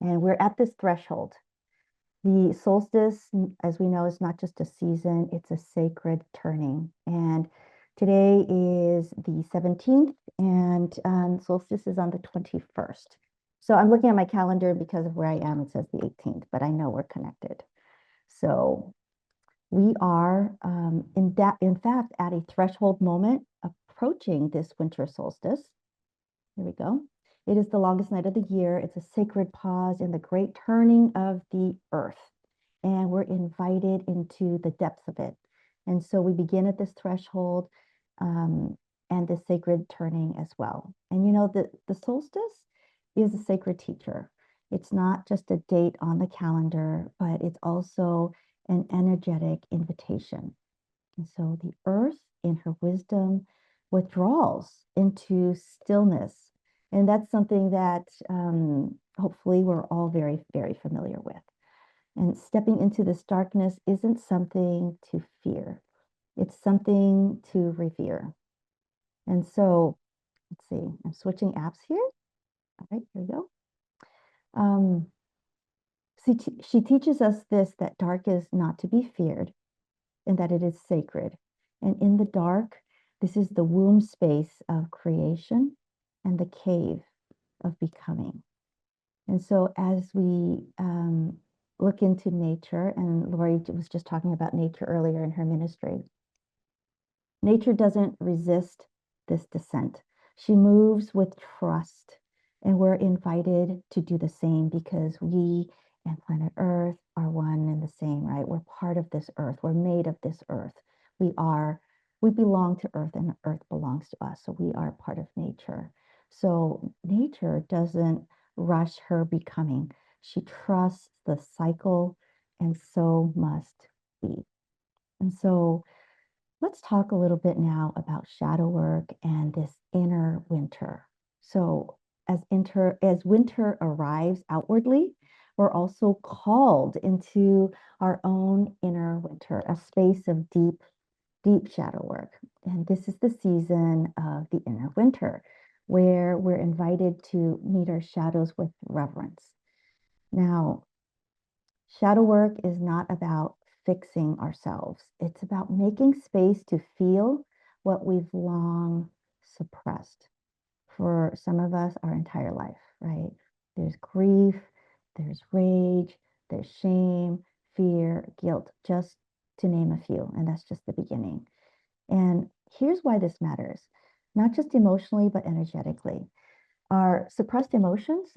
And we're at this threshold. The solstice, as we know, is not just a season, it's a sacred turning. And today is the 17th, and solstice is on the 21st. So I'm looking at my calendar because of where I am. It says the 18th, but I know we're connected. So we are, in fact, at a threshold moment approaching this winter solstice. Here we go. It is the longest night of the year. It's a sacred pause in the great turning of the earth. And we're invited into the depths of it. And so we begin at this threshold and this sacred turning as well. And you know, the solstice is a sacred teacher. It's not just a date on the calendar, but it's also an energetic invitation. And so the earth, in her wisdom, withdraws into stillness. And that's something that hopefully we're all very, very familiar with. And stepping into this darkness isn't something to fear. It's something to revere. And so, let's see, I'm switching apps here. All right, here we go. She teaches us this, that dark is not to be feared and that it is sacred. And in the dark, this is the womb space of creation and the cave of becoming. And so as we look into nature, and Lori was just talking about nature earlier in her ministry, nature doesn't resist this descent. She moves with trust, and we're invited to do the same because we and planet Earth are one and the same, right? We're part of this earth. We're made of this earth. We belong to Earth, and Earth belongs to us. So we are part of nature. So nature doesn't rush her becoming. She trusts the cycle, and so must we. And so let's talk a little bit now about shadow work and this inner winter. So as winter arrives outwardly, we're also called into our own inner winter, a space of deep, deep shadow work. And this is the season of the inner winter, where we're invited to meet our shadows with reverence. Now, shadow work is not about fixing ourselves. It's about making space to feel what we've long suppressed. For some of us, our entire life, right? There's grief, there's rage, there's shame, fear, guilt, just to name a few. And that's just the beginning. And here's why this matters, not just emotionally, but energetically. Our suppressed emotions,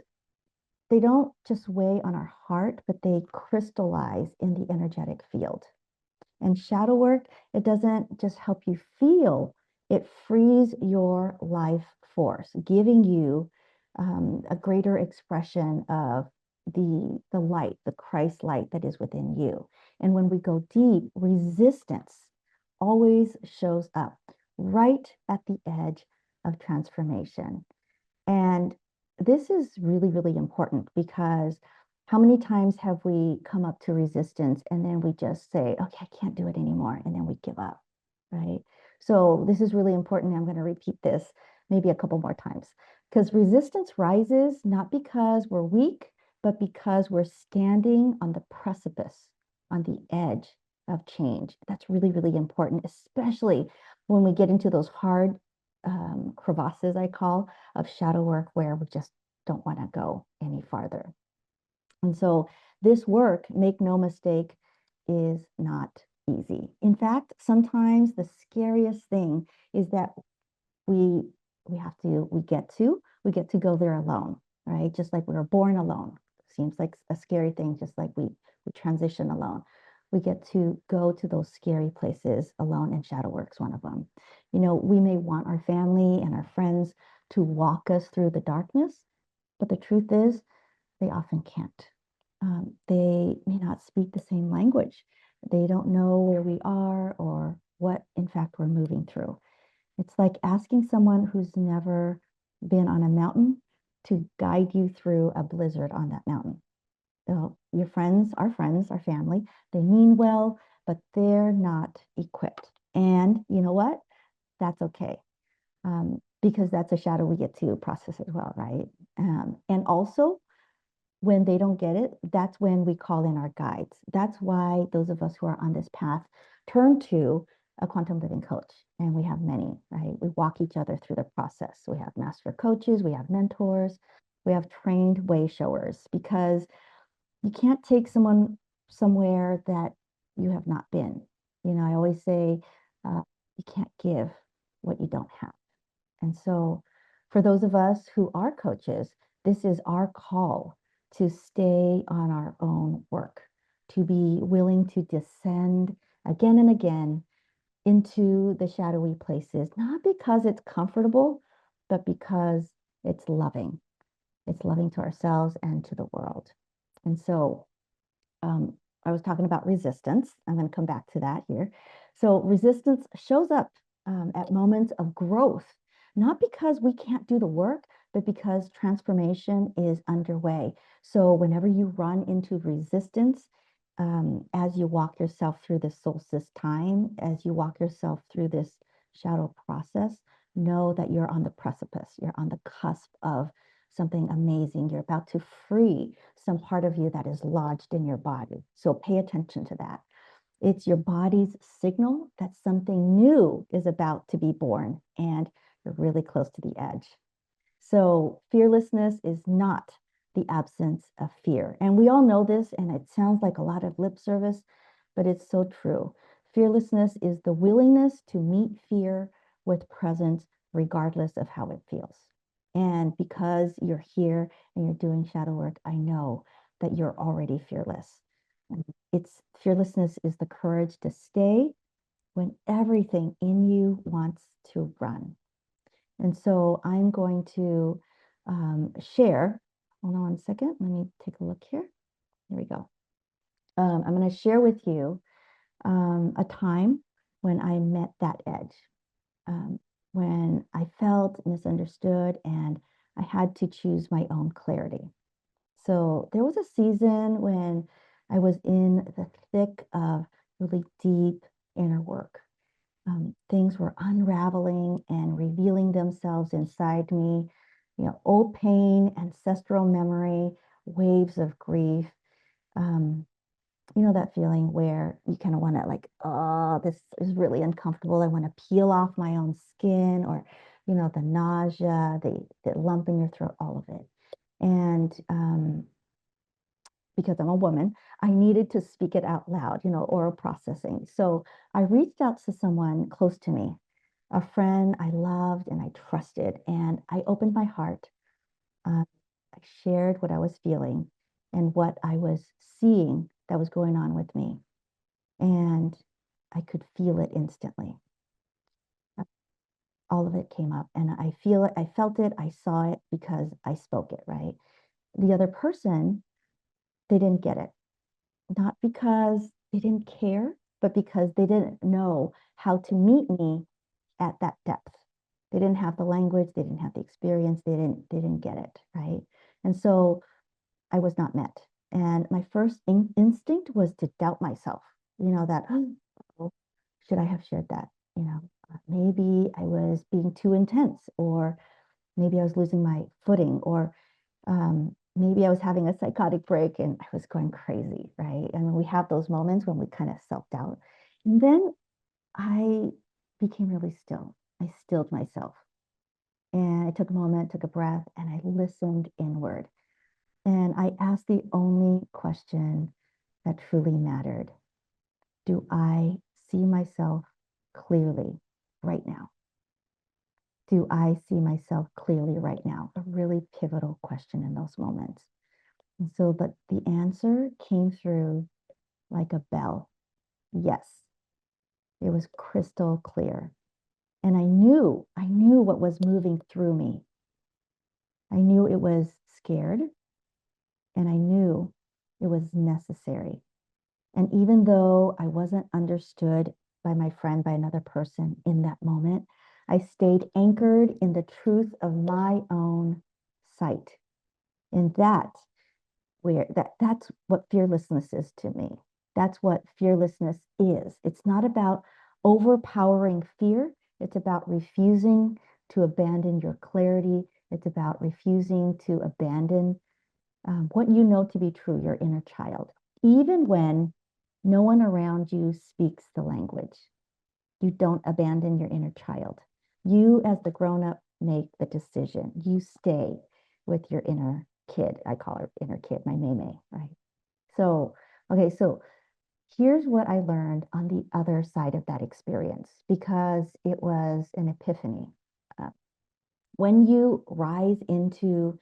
they don't just weigh on our heart, but they crystallize in the energetic field. And shadow work, it doesn't just help you feel, it frees your life force, giving you a greater expression of the light, the Christ light that is within you. And when we go deep, resistance always shows up right at the edge of transformation. And this is really, really important because how many times have we come up to resistance and then we just say, okay, I can't do it anymore. And then we give up, right? So this is really important. I'm going to repeat this maybe a couple more times because resistance rises not because we're weak, but because we're standing on the precipice, on the edge of change. That's really, really important, especially when we get into those hard crevasses, I call, of shadow work where we just don't want to go any farther. And so this work, make no mistake, is not easy. In fact, sometimes the scariest thing is that we get to go there alone, right? Just like we were born alone. Seems like a scary thing, just like we transition alone. We get to go to those scary places alone, and shadow work's one of them. You know, we may want our family and our friends to walk us through the darkness, but the truth is they often can't. They may not speak the same language. They don't know where we are or what, in fact, we're moving through. It's like asking someone who's never been on a mountain to guide you through a blizzard on that mountain. Your friends, our family, they mean well, but they're not equipped. And you know what? That's okay. Because that's a shadow we get to process as well, right? And also, when they don't get it, that's when we call in our guides. That's why those of us who are on this path turn to a quantum living coach. And we have many, right? We walk each other through the process. We have master coaches, we have mentors, we have trained way showers, because you can't take someone somewhere that you have not been. You know, I always say, you can't give what you don't have. And so, for those of us who are coaches, this is our call to stay on our own work, to be willing to descend again and again into the shadowy places, not because it's comfortable, but because it's loving. It's loving to ourselves and to the world. And so, um, I was talking about resistance. I'm going to come back to that here. So resistance shows up at moments of growth, not because we can't do the work, but because transformation is underway. So whenever you run into resistance, as you walk yourself through this solstice time, as you walk yourself through this shadow process, know that you're on the precipice. You're on the cusp of something amazing. You're about to free some part of you that is lodged in your body. So pay attention to that. It's your body's signal that something new is about to be born, and you're really close to the edge. So fearlessness is not the absence of fear. And we all know this, and it sounds like a lot of lip service, but it's so true. Fearlessness is the willingness to meet fear with presence, regardless of how it feels. And because you're here and you're doing shadow work, I know that you're already fearless. And it's fearlessness is the courage to stay when everything in you wants to run. And so I'm going to share. Hold on one second. Let me take a look here. Here we go. I'm going to share with you a time when I met that edge, when I felt misunderstood and I had to choose my own clarity. So there was a season when I was in the thick of really deep inner work. Things were unraveling and revealing themselves inside me. You know, old pain, ancestral memory, waves of grief. Um, you know, that feeling where you kind of want to like, oh, this is really uncomfortable. I want to peel off my own skin, or, you know, the nausea, the lump in your throat, all of it. And because I'm a woman, I needed to speak it out loud, you know, oral processing. So I reached out to someone close to me, a friend I loved and I trusted, and I opened my heart. I shared what I was feeling and what I was seeing that was going on with me. And I could feel it instantly. All of it came up, and I feel it, I felt it, I saw it because I spoke it, right? The other person, they didn't get it. Not because they didn't care, but because they didn't know how to meet me at that depth. They didn't have the language, they didn't have the experience, they didn't get it, right? And so I was not met. And my first instinct was to doubt myself, you know, that, oh, should I have shared that? You know, maybe I was being too intense, or maybe I was losing my footing, or maybe I was having a psychotic break and I was going crazy, right? And we have those moments when we kind of self-doubt. And then I became really still. I stilled myself. And I took a moment, took a breath, and I listened inward. And I asked the only question that truly mattered. Do I see myself clearly right now? Do I see myself clearly right now? A really pivotal question in those moments. And so, but the answer came through like a bell. Yes, it was crystal clear. And I knew what was moving through me. I knew it was scared, and I knew it was necessary. And even though I wasn't understood by my friend, by another person in that moment, I stayed anchored in the truth of my own sight. And that's what fearlessness is to me. That's what fearlessness is. It's not about overpowering fear. It's about refusing to abandon your clarity. It's about refusing to abandon what you know to be true, your inner child, even when no one around you speaks the language. You don't abandon your inner child. You, as the grown-up, make the decision. You stay with your inner kid. I call her inner kid, my May, right? So, okay, so here's what I learned on the other side of that experience, because it was an epiphany. Uh, when you rise into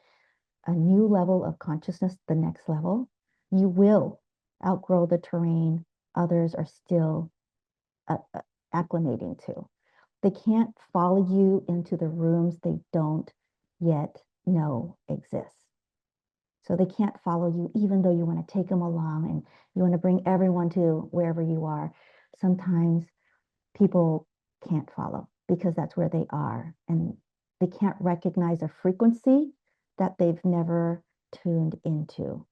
a new level of consciousness, the next level, you will outgrow the terrain others are still acclimating to. They can't follow you into the rooms they don't yet know exist. So they can't follow you, even though you want to take them along and you want to bring everyone to wherever you are. Sometimes people can't follow because that's where they are. And they can't recognize a frequency that they've never tuned into.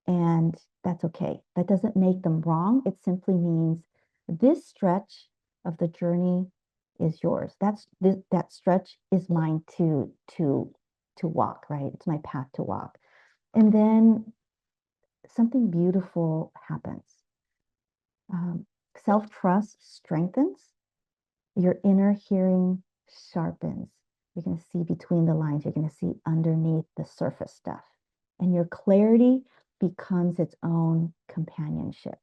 And that's okay. That doesn't make them wrong. It simply means this stretch of the journey is yours. That stretch is mine to walk, right? It's my path to walk. And then something beautiful happens. Self-trust strengthens. Your inner hearing sharpens. You're going to see between the lines. You're going to see underneath the surface stuff. And your clarity becomes its own companionship.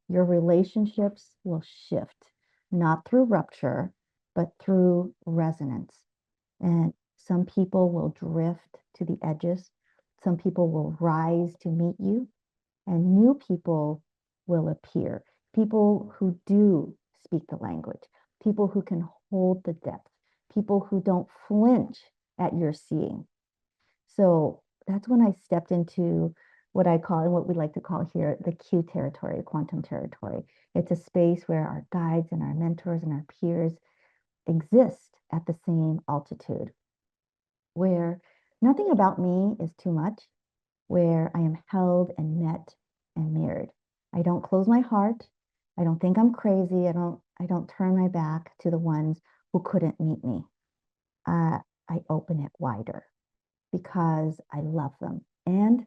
Your relationships will shift, not through rupture, but through resonance. And some people will drift to the edges. Some people will rise to meet you, and new people will appear. People who do speak the language, people who can hold the depth, people who don't flinch at your seeing. So that's when I stepped into what I call, and what we like to call here, the Q territory, quantum territory. It's a space where our guides and our mentors and our peers exist at the same altitude, where nothing about me is too much, where I am held and met and mirrored. I don't close my heart. I don't think I'm crazy. I don't turn my back to the ones who couldn't meet me. I open it wider because I love them and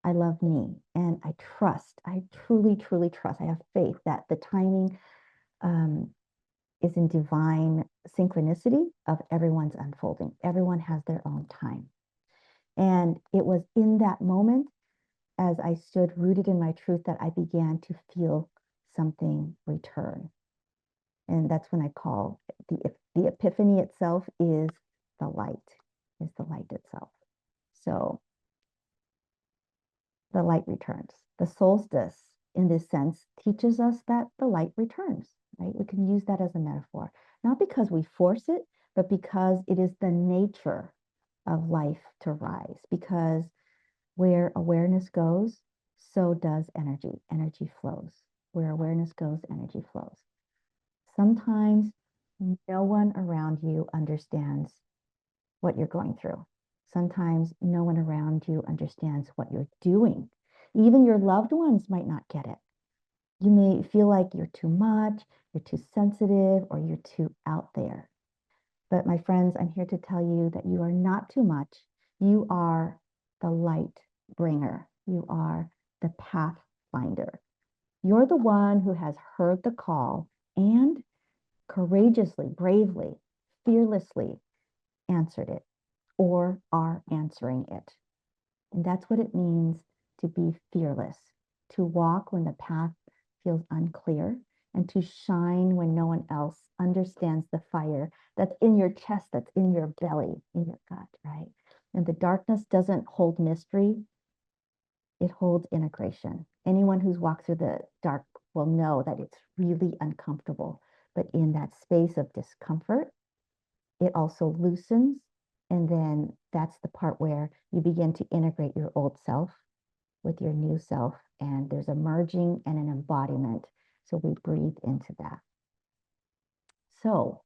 I love me, and I trust. I truly, truly trust. I have faith that the timing is in divine synchronicity of everyone's unfolding. Everyone has their own time. And it was in that moment, as I stood rooted in my truth, that I began to feel something return. And that's when I call the epiphany itself is the light itself. So the light returns. The solstice, in this sense, teaches us that the light returns, right? We can use that as a metaphor, not because we force it, but because it is the nature of life to rise. Because where awareness goes, so does energy. Energy flows. Where awareness goes, energy flows. Sometimes no one around you understands what you're going through. Sometimes no one around you understands what you're doing. Even your loved ones might not get it. You may feel like you're too much, you're too sensitive, or you're too out there. But my friends, I'm here to tell you that you are not too much. You are the light bringer. You are the pathfinder. You're the one who has heard the call and courageously, bravely, fearlessly answered it, or are answering it. And that's what it means to be fearless, to walk when the path feels unclear, and to shine when no one else understands the fire that's in your chest, that's in your belly, in your gut, right? And the darkness doesn't hold mystery, it holds integration. Anyone who's walked through the dark will know that it's really uncomfortable. But in that space of discomfort, it also loosens. And then that's the part where you begin to integrate your old self with your new self. And there's a merging and an embodiment. So we breathe into that. So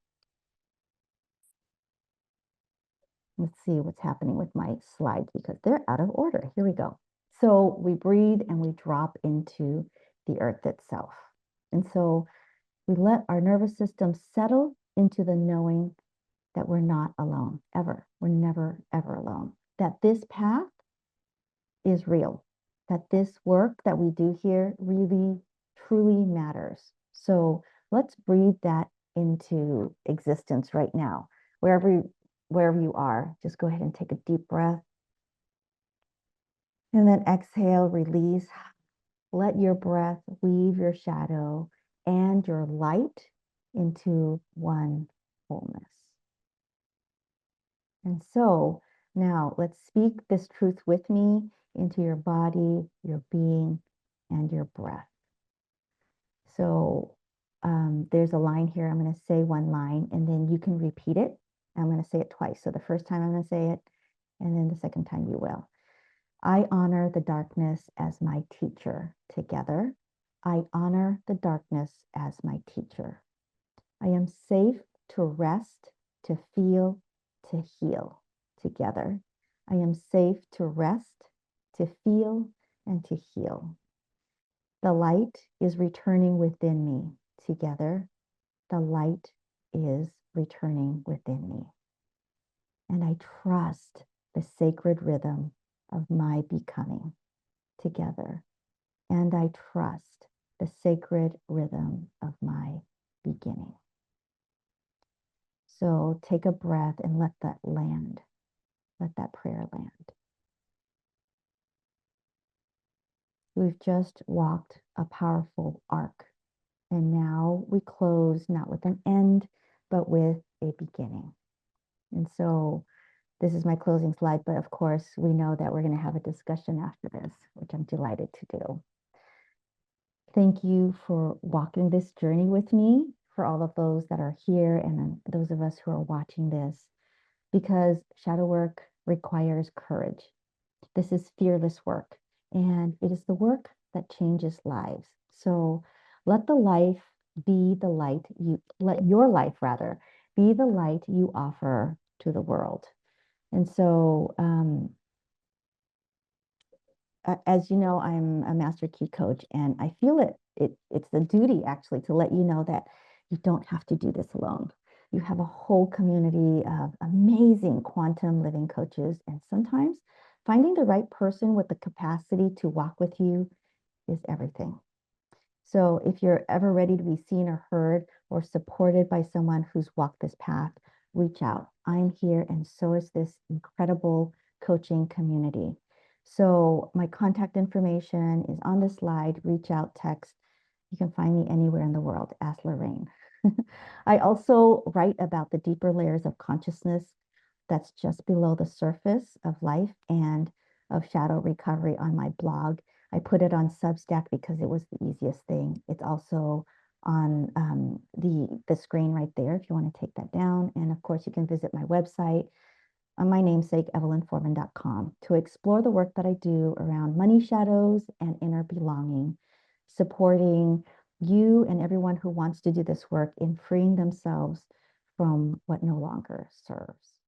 let's see what's happening with my slides because they're out of order. Here we go. So we breathe and we drop into the earth itself. And so we let our nervous system settle into the knowing that we're not alone, ever. We're never, ever alone. That this path is real, that this work that we do here really, truly matters. So let's breathe that into existence right now. Wherever you are, just go ahead and take a deep breath. And then exhale, release. Let your breath weave your shadow and your light into one wholeness. And so now let's speak this truth with me into your body, your being, and your breath. So there's a line here. I'm going to say one line and then you can repeat it. I'm going to say it twice. So the first time I'm going to say it, and then the second time you will. I honor the darkness as my teacher. Together, I honor the darkness as my teacher. I am safe to rest, to feel, to heal. Together, I am safe to rest, to feel, and to heal. The light is returning within me. Together, the light is returning within me. And I trust the sacred rhythm of my becoming. Together, and I trust the sacred rhythm of my beginning. So take a breath and let that land. Let that prayer land. We've just walked a powerful arc. And now we close not with an end, but with a beginning. And so this is my closing slide, but of course we know that we're going to have a discussion after this, which I'm delighted to do. Thank you for walking this journey with me, for all of those that are here and those of us who are watching this, because shadow work requires courage. This is fearless work, and it is the work that changes lives. So let the life be the light you, let your life rather, be the light you offer to the world. And so, as you know, I'm a master key coach, and I feel it's the duty actually to let you know that you don't have to do this alone. You have a whole community of amazing quantum living coaches, and sometimes finding the right person with the capacity to walk with you is everything. So if you're ever ready to be seen or heard or supported by someone who's walked this path, reach out. I'm here, and so is this incredible coaching community. So my contact information is on the slide. Reach out, text. You can find me anywhere in the world. Ask Lorraine. I also write about the deeper layers of consciousness that's just below the surface of life and of shadow recovery on my blog. I put it on Substack because it was the easiest thing. It's also on the screen right there if you want to take that down. And of course, you can visit my website on my namesake, evelynforeman.com, to explore the work that I do around money shadows and inner belonging, supporting you and everyone who wants to do this work in freeing themselves from what no longer serves.